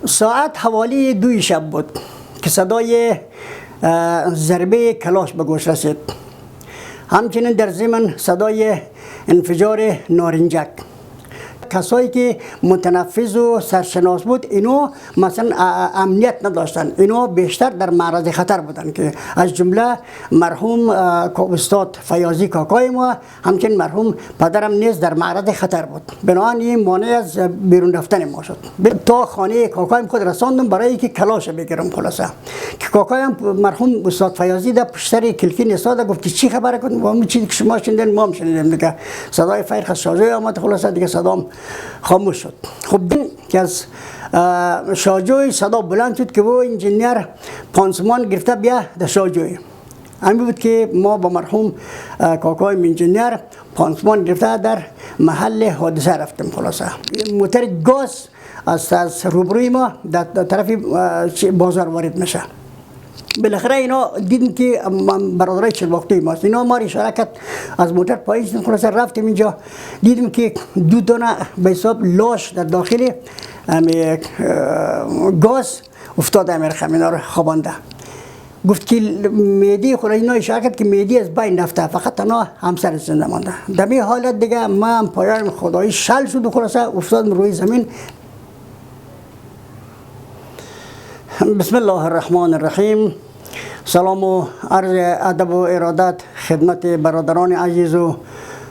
ساعت حوالی 2 شب بود که صدای ضربه کلاش به گوش رسید. همچنین در ضمن صدای انفجار نارنجک. کسایی که متنفذ و سرشناس بود اینو مثلا امنیت نداشتن، اینو بیشتر در معرض خطر بودن که از جمله مرحوم استاد فیاضی کاکای ما، همچنین مرحوم پدرم نیز در معرض خطر بود. بنابراین مانع از بیرون رفتن ما شد. تا خانه کاکایم خود رساندم برای اینکه کلاش بگیرم. خلاصه که کاکایم مرحوم استاد فیاضی در پشت سر کلکی نشسته، گفت چی خبره کن؟ ما چیزی که شما شنیدین ما هم شنیدیم دیگه. صدای فیر خشاجوی آمد. خلاصه دیگه صدام خاموش شد. خب دین که از شاجوی صدا بلند شد که و انجینیر پانسمان گرفته بیا در شاجوی. همین بود که ما با مرحوم کاکای انجینیر پانسمان گرفته در محل حادثه رفتیم. خلاصه موتر گاز از روبروی ما در طرف بازار وارد میشه. بالاخره اینا دیدیم که برادرای چلواختی ماست. اینا ما اشاره کرد از موتر پایین شدیم. خلاصه رفتیم اینجا دیدیم که 2 دانه به حساب لاش در داخل گاز افتاده. امیر خمینا رو خوابانده. گفت که میدی خود اینا اشاره کرد که میدی از بین رفته، فقط تنها همسر زنده مانده. در این حالت دیگه من پایان خدایی شل شد و خلاصه افتادم روی زمین. بسم الله الرحمن الرحیم. سلام و عرض ادب و ارادت خدمت برادران عزیز و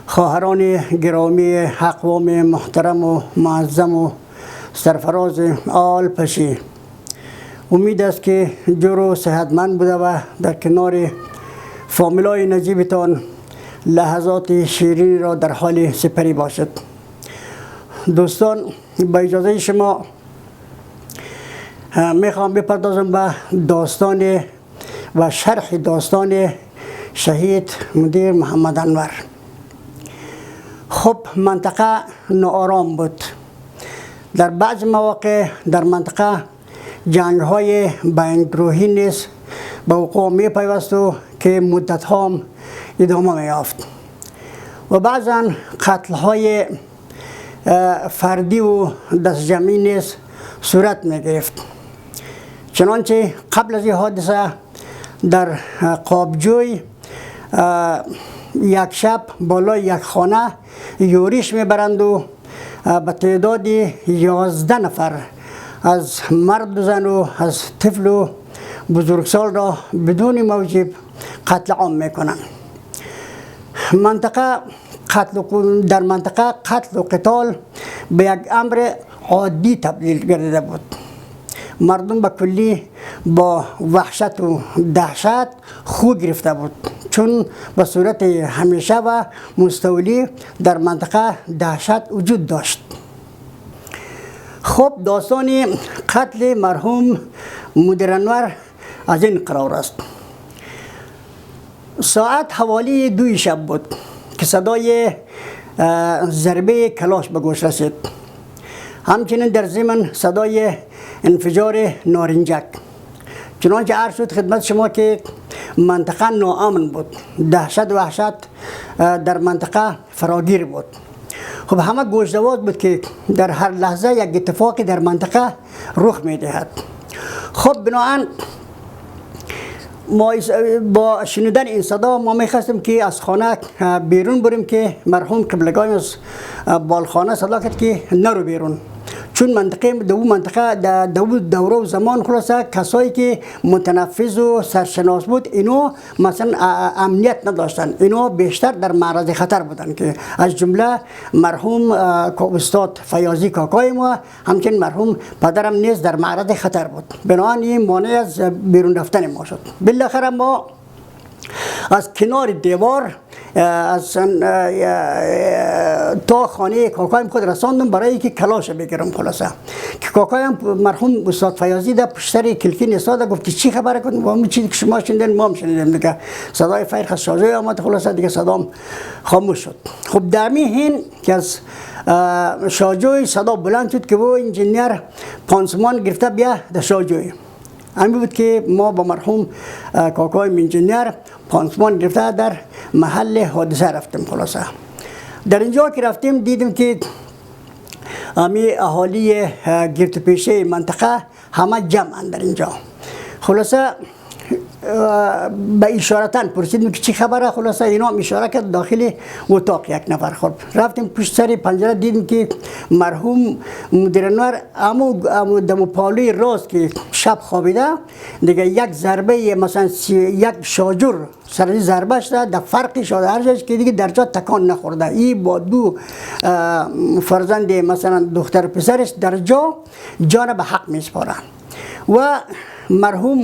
خواهران گرامی اقوام محترم و معظم و سرفراز آل پشی. امید است که جور و صحتمند بوده و در کنار فامیلای نجیبتان لحظات شیرین را در حال سپری باشد. دوستان با اجازه شما میخوام بپردازم به داستان و شرح داستان شهید مدیر محمد انور. خب منطقه ناآرام بود. در بعض مواقع در منطقه جنگ های بین گروهی نیز به وقوع می پیوست و که مدت ها ادامه می یافت و بعضا قتل های فردی و دست جمعی نیز صورت می گرفت. چنانچه قبل از این حادثه در قابجوی یک شب بالای یک خانه یوریش میبرند و به تعداد 11 نفر از مرد و زن و از طفل و بزرگسال را بدون موجب قتل عام میکنند. در منطقه قتل و قتال به یک امر عادی تبدیل گردیده بود. مردم به کلی با وحشت و دهشت خو گرفته بود، چون به صورت همیشه و مستولی در منطقه دهشت وجود داشت. خب داستان قتل مرحوم مدیر انور از این قرار است. ساعت حوالی 2 شب بود که صدای ضربه کلاش به گوش رسید. همچنین در ضمن صدای انفجار نارنجک. چنانچه عرض شد خدمت شما که منطقه ناامن بود، دهشت و وحشت در منطقه فراگیر بود. خب همه گوش‌دواز بود که در هر لحظه یک اتفاقی در منطقه رخ می‌دهد. خب بنابراین ما با شنیدن این صدا ما می‌خواستیم که از خانه بیرون بریم که مرحوم قبلگاه از بالخانه صدا کرد که نرو بیرون، چون منطقه دوره و زمان خلاصه کسایی که متنفذ و سرشناس بود اینو مثلا امنیت نداشتن، اینو بیشتر در معرض خطر بودن که از جمله مرحوم استاد فیاضی کاکای ما، همچنین مرحوم پدرم نیز در معرض خطر بود. بنابراین مانع از بیرون رفتن ما شد. بالاخره ما از کنار دیوار از تا خانه کاکایم خود رساندم برای اینکه کلاش بگیرم. خلاصه که کاکایم مرحوم استاد فیاضی در پشت سر کلکی نشسته، گفت چی خبره کن؟ ما چیزی که شما شنیدین ما هم شنیدیم دیگه. صدای فیر خشاجوی آمد. خلاصه دیگه صدام خاموش شد. خب در میهن که از شاجوی صدا بلند شد که و انجینیر پانسمان گرفته بیا در شاجوی. همین بود که ما با مرحوم کاکای انجینیر پانسمان گرفته در محل حادثه رفتیم. خلاصه در اینجا که رفتیم دیدیم که امی اهالی گرتوپیشه منطقه همه جمعن در اینجا. خلاصه به اشارتن پرسیدیم که چی خبره. خلاصه اینا هم اشاره کرد داخل اتاق یک نفر. خب رفتیم پشت سر پنجره دیدیم که مرحوم مدیرنوار امو دمو پالوی راست که شب خوابیده دیگه یک ضربه مثلا یک شاجور سر ضربه شده در فرقی شده هر جایش که دیگه در جا تکان نخورده. این با دو فرزند مثلا دختر پسرش در جا جان به حق میسپارن و مرحوم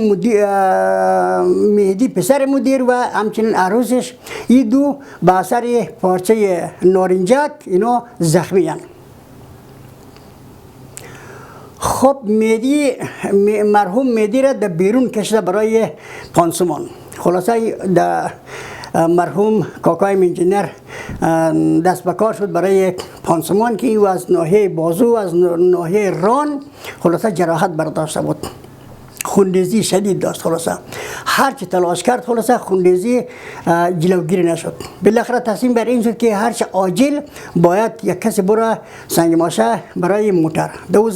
مهدی پسر مدیر و همچنین عروسش این دو به اثر پارچه نارنجک اینا زخمی هستند. خب مرحوم مهدی را در بیرون کشیده برای پانسمان. خلاصه در مرحوم کاکای انجینر دست به کار شد برای پانسمان که او از ناحیه بازو از ناحیه ران خلاصه جراحت برداشته بود. خونریزی شدید داشت. خلاصه هر چی تلاش کرد خلاصه خونریزی جلوگیری نشد. بالاخره تصمیم بر این شد که هر چه عاجل باید یک کسی بره سنگ ماشه برای موتر. دور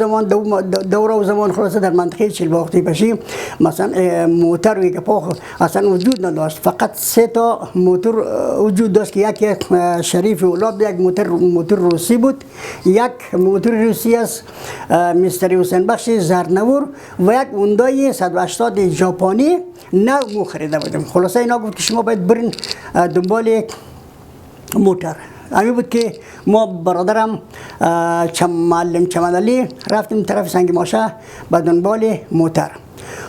زمان خلاصه در منطقه چلباختی پشی مثلا موتر و گپا اصلا وجود نداشت. فقط 3 تا موتر وجود داشت که یک شریف اولاد، یک موتر روسی بود، یک موتر روسی از مستر حسین بخش زرنور و یک اوندای 180 ژاپنی نو خریده بودیم. خلاصه اینا گفت که شما باید برین دنبال موتر. همین بود که ما برادرم معلم چمنالی رفتیم طرف سنگ ماشه به دنبال موتر.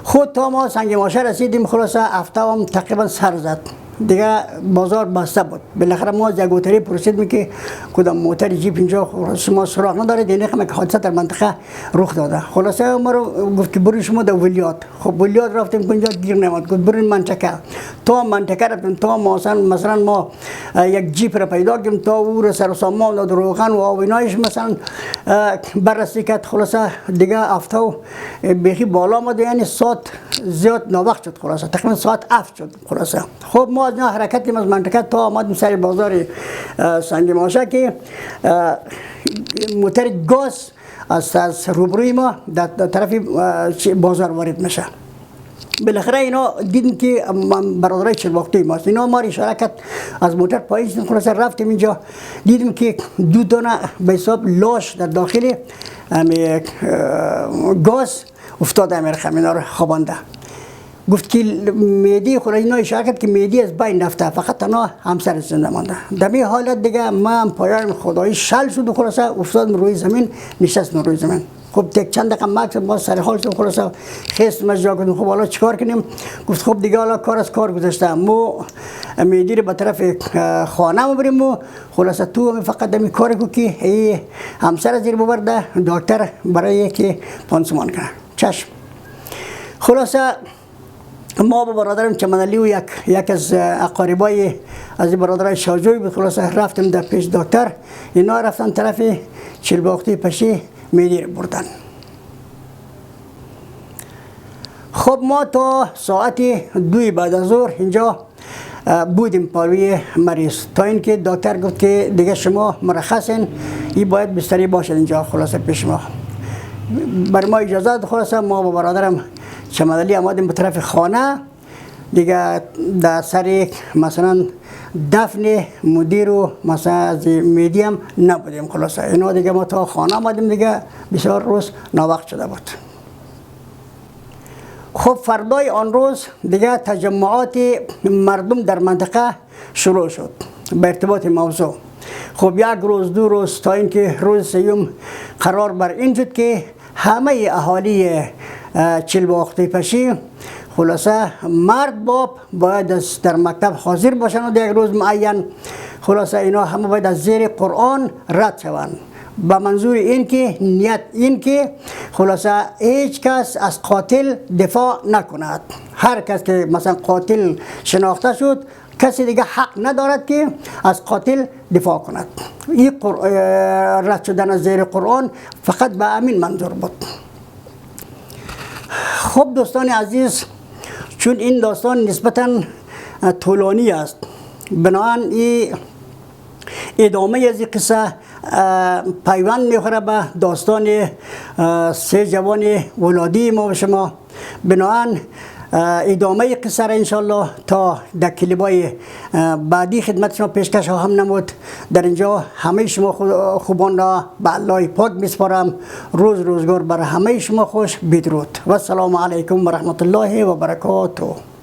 خود تا ما سنگ ماشه رسیدیم خلاصه هفته هم تقریبا سر زد دیگه بازار بسته بود. بالاخره ما از گوتری پرسیدیم که کدام موتر جیپ اینجا شما سراغ ندارید؟ این رقم که حادثه در منطقه رخ داده. خلاصه ما رو گفت که برید شما در ولیات. خب ولیات رفتیم اونجا گیر نمیاد. گفت برید منطقه. تا منطقه رفتیم تا مثلا ما یک جیپ را پیدا کردیم تا او رو سر و سامان و روغن و آب اینایش مثلا بررسی کرد. خلاصه دیگه هفته بیخی بالا آمد، یعنی ساعت زیاد ناوقت شد. خلاصه تقریبا ساعت 7 شد. خلاصه خب ما از حرکت کردیم از منطقه تا آمدیم سر بازار سنگ ماشه که موتر گاز از روبروی ما در طرف بازار وارد میشه. بالاخره اینا دیدیم که برادرای چلباختی ماست. اینا ما اشاره کرد از موتر پایین شدیم. خلاصه رفتیم اینجا دیدیم که 2 دانه به حساب لاش در داخل گاز افتاده میرخم. اینا رو خوابانده. گفت که مهدی خود اینا اشاره کرد که مهدی از بین رفته، فقط تنها همسر زنده مانده. در این حالت دیگه من پایان خدایی شل شد و خلاصه افتادم روی زمین، نشستم روی زمین. خب یک چند دقیقه مکس باز سر حال شد. خلاصه خیست مجرا کردیم. خب حالا چیکار کنیم؟ گفت خب دیگه حالا کار از کار گذاشته. مو مهدی رو به طرف خانه بریم و خلاصه تو فقط همین کار کو که همسر زیر ببرده دکتر برای که پانسمان کنه. چشم. خلاصه ما با برادرم چمنالی و یک از اقاربای از برادرای شاجوی بود. خلاصه رفتیم در پیش دکتر. اینا رفتن طرف چلباختی پشی مهدی رو بردن. خب ما تا ساعت 2 بعد از ظهر اینجا بودیم پاروی مریض تا اینکه دکتر گفت که دیگه شما مرخصین، این باید بستری باشد اینجا. خلاصه پیش ما بر ما اجازه داد. خلاصه ما با برادرم چمنالی آمدیم به طرف خانه دیگه. در سر مثلا دفن مدیر و مثلا از مهدی هم نبودیم. خلاصه اینا دیگه ما تا خانه آمدیم دیگه بسیار روز ناوقت شده بود. خب فردای آن روز دیگه تجمعات مردم در منطقه شروع شد به ارتباط موضوع. خب یک روز 2 روز تا اینکه روز سیوم قرار بر این شد که همه اهالی چلباختی پشی خلاصه مرد باب باید در مکتب حاضر باشن و در یک روز معین. خلاصه اینا همه باید از زیر قرآن رد شوند با منظور این که نیت این که خلاصه هیچ کس از قاتل دفاع نکند. هر کس که مثلا قاتل شناخته شد کسی دیگه حق ندارد که از قاتل دفاع کند. این رد شدن از زیر قرآن فقط به همین منظور بود. خب دوستان عزیز، چون این داستان نسبتاً طولانی است بنابراین ادامه از این قصه پیوند میخوره به داستان سه جوان ولادی ما و شما. بنابراین ادامه قصه را انشالله تا در کلیبای بعدی خدمت شما پیشکش هم نمود. در اینجا همه شما خوبان را به الله پاک میسپارم. روزگار برای همه شما خوش. بدرود و السلام علیکم و رحمت الله و برکاته.